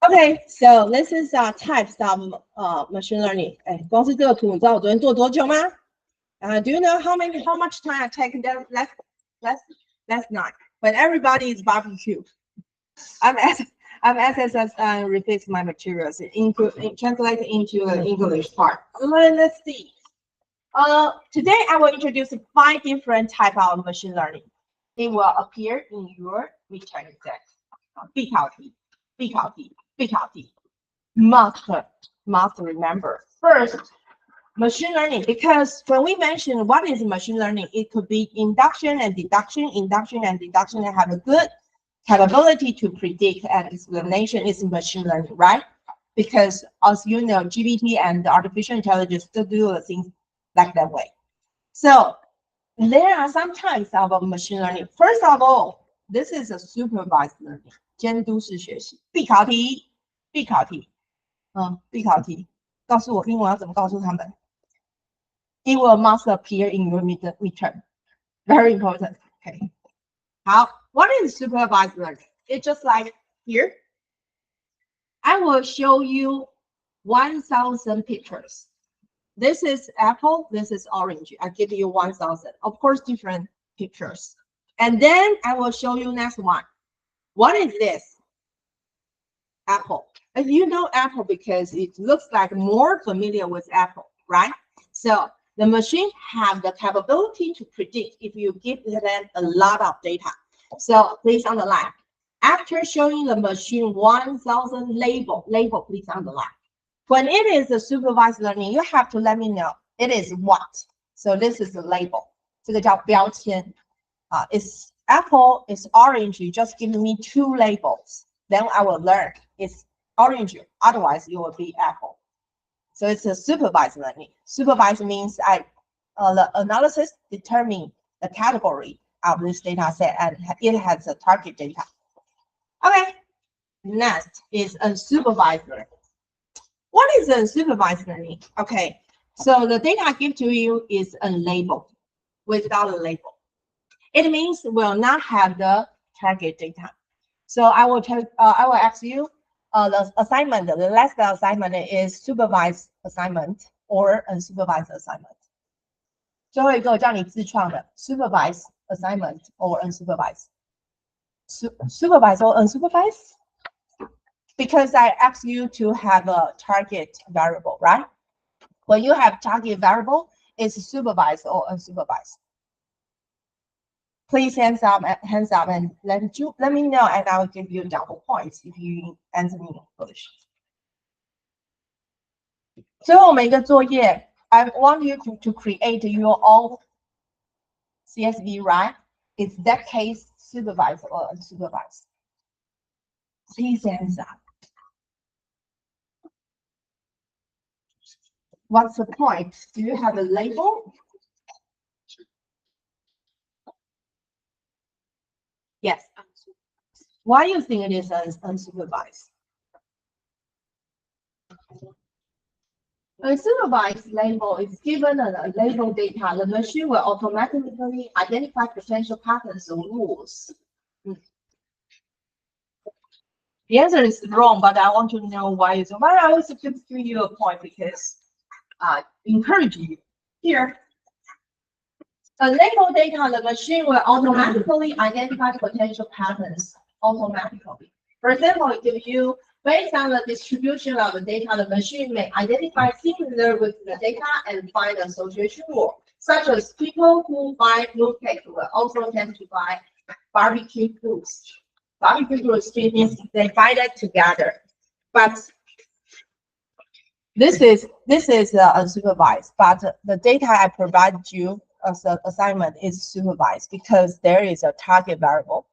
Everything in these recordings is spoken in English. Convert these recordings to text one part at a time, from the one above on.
Okay, so this is types of machine learning. 哎，光是这个图，你知道我昨天做多久吗？Do you know how much time I take them? Last night. When everybody is barbecue, I'm SSS and refix my materials translate into the English part. Let's see. Today I will introduce 5 different type of machine learning. It will appear in your return exam. 必考题，必考题，必考题。Must remember. First, machine learning, because when we mention what is machine learning, it could be induction and deduction, and have a good capability to predict and explanation is machine learning, right? Because as you know, GPT and artificial intelligence still do the things like that way. So there are some types of machine learning. First of all, this is a supervised learning. 监督式学习，必考题，必考题，必考题，告诉我英文要怎么告诉他们 ？It will must appear in your midterm. Very important. Okay. 好 ，What is supervised learning? It's just like here. I will show you 1,000 pictures. This is apple. This is orange. I give you 1,000. Of course, different pictures. And then I will show you next one. What is this? Apple. And you know apple because it looks like more familiar with apple, right? So the machine have the capability to predict if you give them a lot of data. So please underline. After showing the machine 1,000 label, please underline. When it is a supervised learning, you have to let me know it is what. So this is the label. 这个叫标签. It's apple, it's orange. You just give me 2 labels. Then I will learn it's orange. Otherwise, it will be apple. So it's a supervised learning. Supervised means the analysis determine the category of this data set and it has a target data. Okay. Next is unsupervised learning. What is unsupervised learning? Okay. So the data I give to you is unlabeled, without a label. It means will not have the target data. So I will ask you the assignment. The last assignment is supervised assignment or unsupervised assignment. 最后一个叫你自创的 supervised assignment or unsupervised. Supervised or unsupervised? Because I asked you to have a target variable, right? When you have target variable, it's supervised or unsupervised. Please hands up and let me know, and I will give you double points if you answer me in English. 最后我们一个作业 I want you to create your own CSV, right? Is that case supervised or unsupervised? Please hands up. What's the point? Do you have a label? Yes. Why do you think it is unsupervised? A supervised label is given a label data. The machine will automatically identify potential patterns or rules. The answer is wrong, but I want to know why. So why I always give you a point because encourage you. Here, a label data, the machine will automatically identify potential patterns automatically. For example, if you based on the distribution of the data, the machine may identify similar with the data and find association rule, such as people who buy mooncake will also tend to buy barbecue foods. Barbecue foods means they buy that together. But this is unsupervised, but the data I provide you as an assignment is supervised because there is a target variable.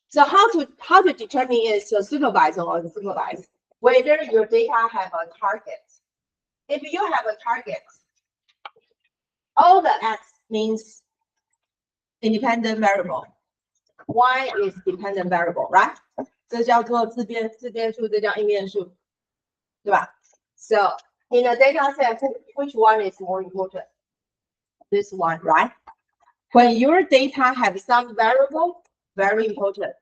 So how to determine is supervised or unsupervised? Whether your data have a target. If you have a target, all the X means independent variable. Y is dependent variable, right? 这叫做自变数，这叫因变数，对吧？ So in a data set, which one is more important? This one, right? When your data have some variable, very important.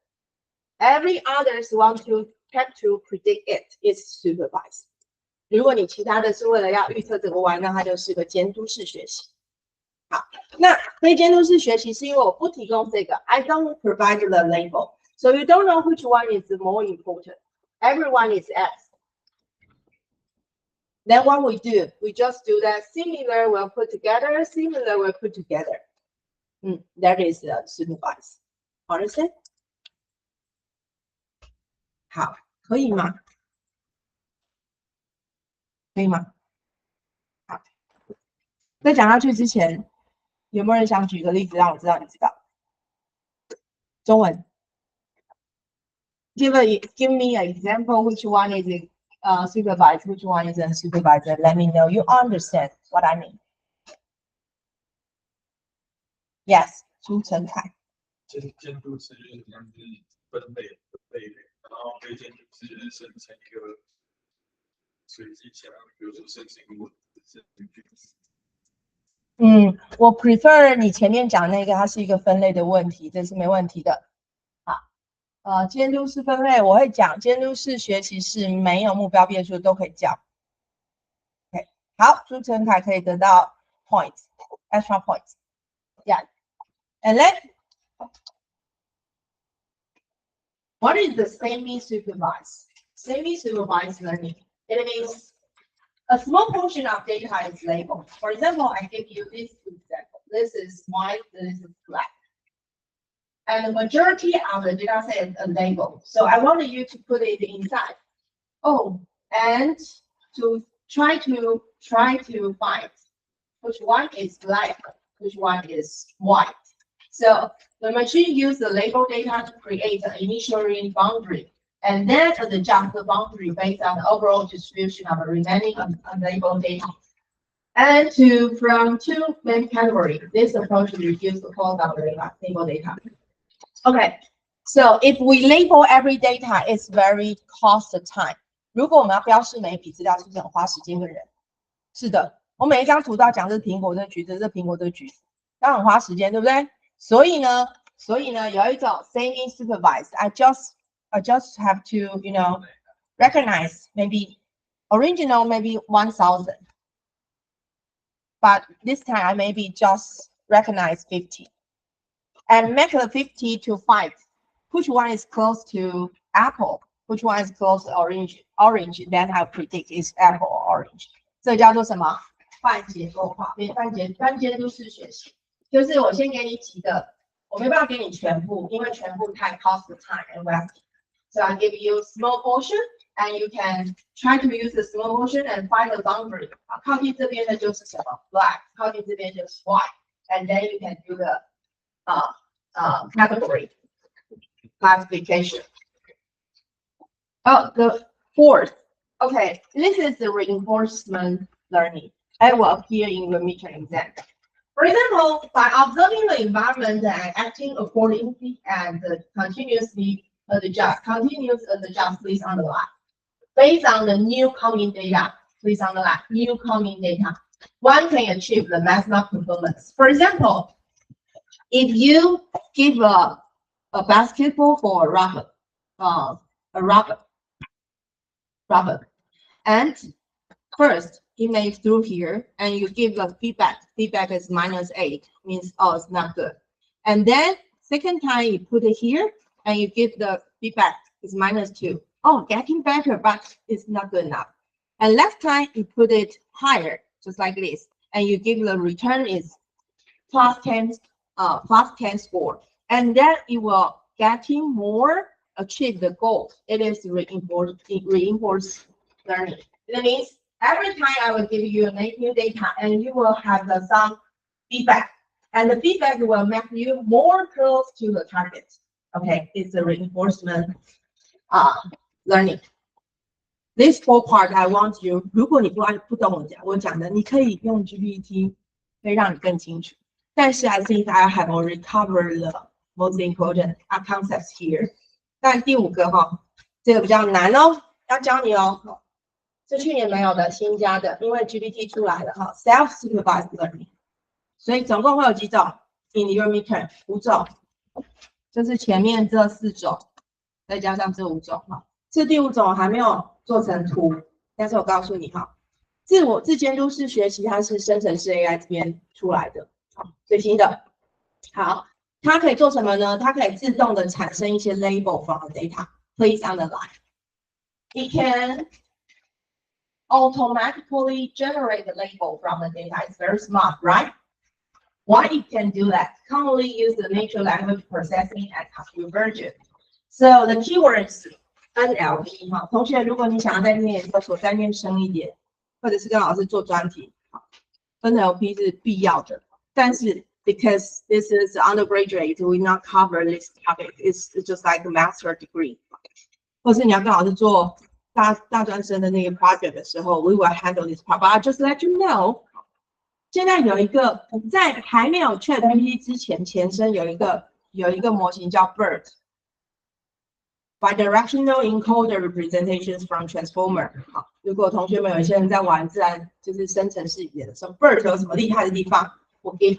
Every others want to have to predict it, it's supervised. 如果你其他的是为了要预测这个 Y， 那它就是个监督式学习。好，那非监督式学习是因为我不提供这个 ，I don't provide the label, so you don't know which one is more important. Everyone is S. Then what we do, we just do that similar we'll put together, similar we'll put together. That is supervised. Understand? 好，可以吗？可以吗？好，在讲下去之前，有没有人想举个例子让我知道你知道？中文 give me an example which one is supervised, which one is unsupervised. Let me know you understand what I mean. Yes, 朱成凯。监督是分类，然后非监督是生成一个随机项，比如说生成一个句子。我 prefer 你前面讲那个，它是一个分类的问题，这是没问题的。好，监督式分类我会讲，监督式学习是没有目标变数都可以教。OK， 好，朱成凯可以得到 points, extra points. Yeah, and then what is the semi-supervised? Semi-supervised learning. It means a small portion of data is labeled. For example, I give you this example. This is white, this is black. And the majority of the data set is labeled. So I wanted you to put it inside. Oh, and to try to find which one is black, which one is white. So the machine uses the label data to create an initial boundary, and then adjust the boundary based on the overall distribution of the remaining unlabeled data. And from two main categories, this approach reduces the cost of label data. Okay, so if we label every data, it's very cost time. 如果我们要标示每一笔资料，是不是很花时间跟人？是的，我每一张图都要讲这是苹果，这是橘子，这是苹果，这是橘子，要很花时间，对不对？所以呢，有一种 semi-supervised. I just have to, recognize maybe original maybe 1,000, but this time I maybe just recognize 50, and make the 50 to 5. Which one is close to apple? Which one is close to orange? Then I predict is apple or orange. 这叫做什么？半结构化，半监督式学习。就是我先给你几个，我没办法给你全部，因为全部太 cost time and wasting. So I give you small portion, and you can try to use the small portion and find the boundary. 靠近这边的就是什么 black， 靠近这边就是 white, and then you can do the category classification. Oh, the fourth. Okay, this is the reinforcement learning. I will appear in the midterm exam. For example, by observing the environment and acting accordingly and continuously adjust, please underline. Based on the new coming data, please underline, new coming data, one can achieve the maximum performance. For example, if you give a basketball for a rubber, and first, it may through here, and you give the feedback. Feedback is -8, means oh, it's not good. And then second time you put it here, and you give the feedback is -2. Oh, getting better, but it's not good enough. And last time you put it higher, just like this, and you give the return is +10 score, and then you will getting more achieve the goal. It is reinforced learning. That means every time I will give you new data, and you will have some feedback, and the feedback will make you more close to the target. Okay, it's a reinforcement learning. This four part I want you. 如果你不懂我讲的，你可以用 GPT 可以让你更清楚。但是 I think I have already covered the most important concepts here. 但第5个哈，这个比较难哦，要教你哦。是去年没有的，新加的，因为 GPT 出来了哈 ，self-supervised learning。所以总共会有几种 ？In your midterm 5种，就是前面这4种，再加上这5种哈。这第5种还没有做成图，但是我告诉你哈，自监督式学习它是生成式 AI 这边出来的，最新的。好，它可以做什么呢？它可以自动的产生一些 label from the data. Please underline. It can automatically generate the label from the data. It's very smart, right? Why it can do that? Commonly use the natural language processing and conversion. So the keywords NLP 哈，同学，如果你想要再念厕所再念深一点，或者是跟老师做专题，NLP 是必要的。但是 because this is undergraduate, we not cover this topic. It's just like a master degree. 或是你要跟老师做大专生的那个 project 的时候 ，we will handle this part. But I just let you know. 现在有一个在还没有 ChatGPT 之前，前身有一个模型叫 BERT。Bidirectional encoder representations from transformer。好，如果同学们有一些人在玩自然就是生成式语言的时候 ，BERT 有什么厉害的地方？我give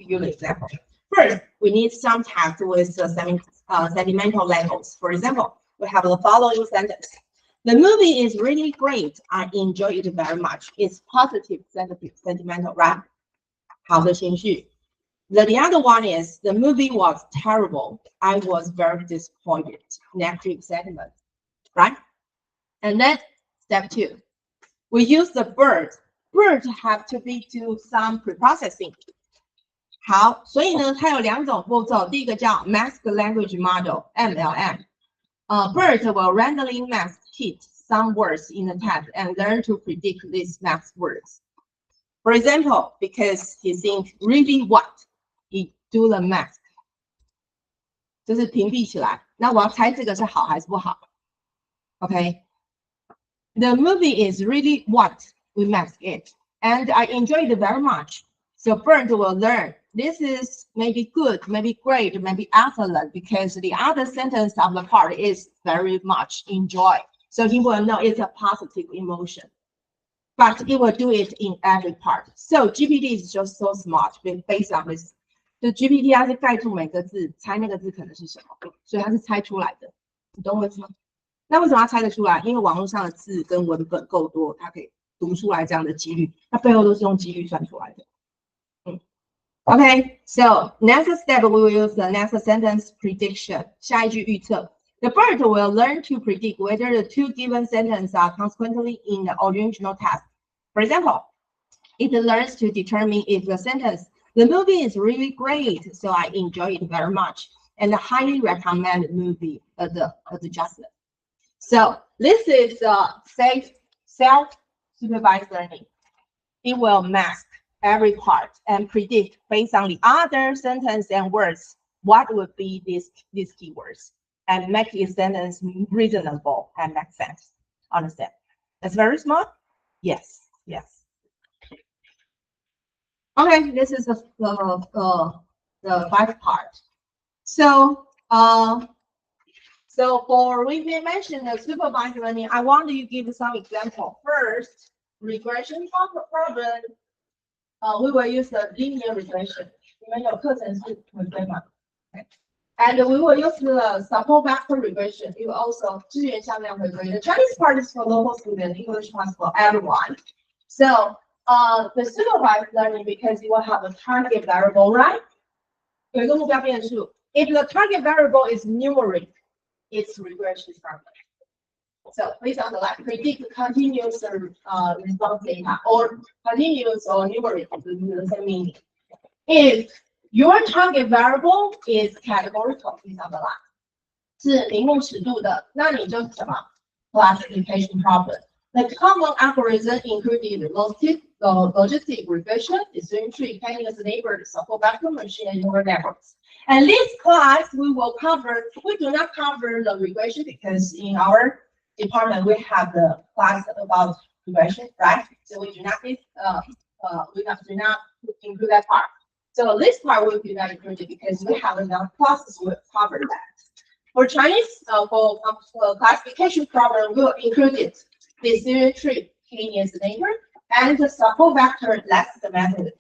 you the example. First, we need some text with sentimental labels. For example, we have the following sentence. The movie is really great. I enjoy it very much. It's positive, sentimental, right? 好的情绪。The other one is the movie was terrible. I was very disappointed. Negative sentiment, right? And then step 2, we use the BERT. BERT have to be do some preprocessing. 好，所以呢，它有2种步骤。第一个叫 Masked Language Model (MLM). BERT will randomly mask hit some words in the text and learn to predict these masked words. For example, because he thinks really what, he do the mask. 就是屏蔽起来。那我要猜这个是好还是不好 ？Okay. The movie is really what we mask it, and I enjoy it very much. So BERT will learn. This is maybe good, maybe great, maybe excellent, because the other sentence of the part is very much enjoy. So he will know it's a positive emotion. But it will do it in every part. So GPT is just so smart based on this. 就 GPT 它是盖住每个字，猜那个字可能是什么，所以它是猜出来的。你懂我意思吗？那为什么它猜得出来？因为网络上的字跟文本够多，它可以读出来这样的几率。它背后都是用几率算出来的。Okay, so next step we will use the next sentence prediction. 下一句预测。The BERT will learn to predict whether the 2 given sentences are consequently in the original text. For example, it learns to determine if the sentence, the movie is really great, so I enjoy it very much, and highly recommend the movie as adjustment. So this is self-supervised learning. It will mask every part and predict based on the other sentence and words what would be these keywords and make the sentence reasonable and make sense. Understand? That's very smart? Yes. Okay, this is the 5th part. So for we may mention the supervised learning, I want to give some example. First, regression problem. We will use the linear regression. And we will use the support vector regression. You also the Chinese part is for local students, English part is for everyone. So the supervised learning, because you will have a target variable, right? If the target variable is numeric, it's regression problem. So please underline, predict continuous response data or continuous or numeric, the same meaning. If your target variable is categorical, please underline. 是名目尺度的，那你就什么 classification problem. The common algorithm included logistic regression, decision tree, candidates neighbor, support vector, machine and neural networks. And this class we will cover. We do not cover the regression because in our department we have the class about regression, right? So we do not include that part. So this part we do not include it because we have enough classes to cover that. For Chinese, for classification problem, we will include it. Decision tree, candidates neighbor, and the support vector. That's the method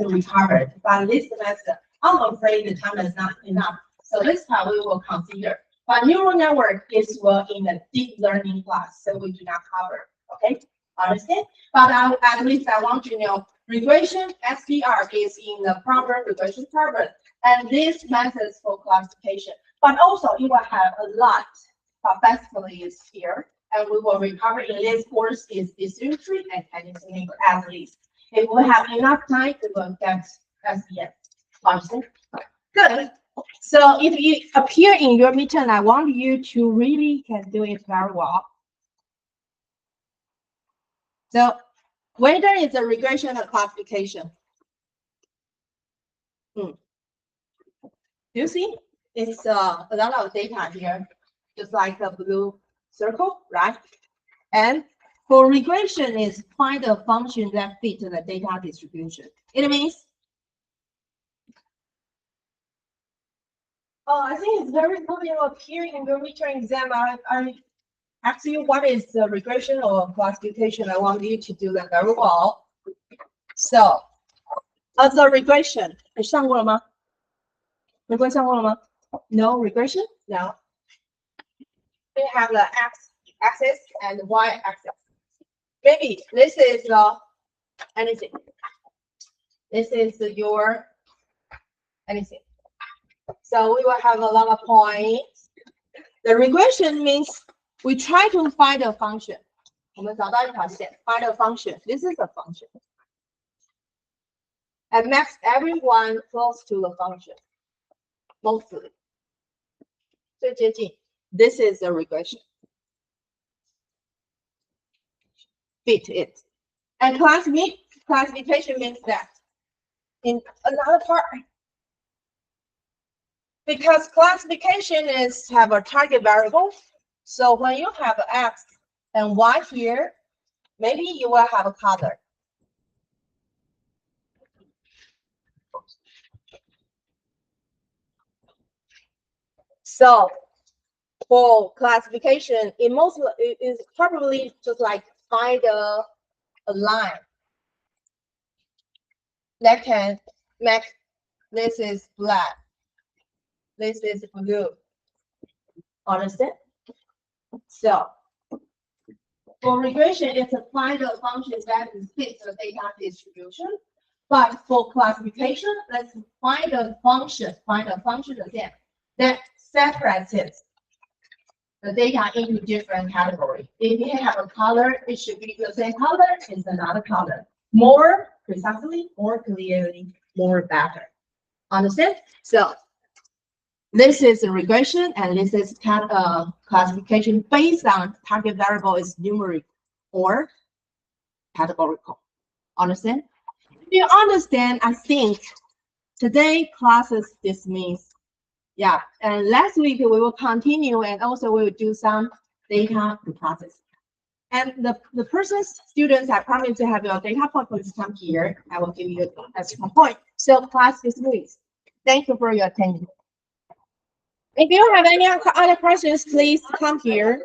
we covered. But this semester, I'm afraid the time is not enough. So this part we will consider. But neural network is in the deep learning class, so we do not cover. Okay, understand? But at least I want you to know regression SPR is in the problem regression problem, and these methods for classification. But also you will have a lot, but basically is here, and we will recover in this course is decision tree and anything at least. If we have enough time, we will get SPM. Understand? Good. So if you appear in your midterm, I want you to really can do it very well. So whether it's a regression or classification. Do you see? It's a lot of data here, just like a blue circle, right? And for regression is find a function that fits the data distribution. It means, I think it's very good to appear in your midterm exam. I ask you what is the regression or classification. I want you to do that very well. So, as a regression, 你上过了吗？ regression 上过了吗？ No regression? No. We have the x-axis and y-axis. Maybe this is anything. This is your anything. So we will have a lot of points. The regression means we try to find a function. 我们找到一条线 find a function. This is a function. And max everyone close to the function. Mostly. 最接近. This is a regression. Fit it. And classification means that in another part, because classification is have a target variable. So when you have x and y here, maybe you will have a color. So for classification, it is probably just like find a line that can make this is black, this is blue. Understand? So for regression, it's a find a function that fits the data distribution. But for classification, let's find a function again that separates the data into different categories. If you have a color, it should be the same color as another color. More precisely, more clearly, more better. Understand? So this is a regression, and this is classification based on target variable is numeric or categorical. Understand? If you understand, I think today class is dismissed. Yeah, and last week we will continue, and also we will do some data process. And the students, I promise to have your data point, please come here. I will give you an extra point. So class dismissed. Thank you for your attention. If you have any other questions, please come here.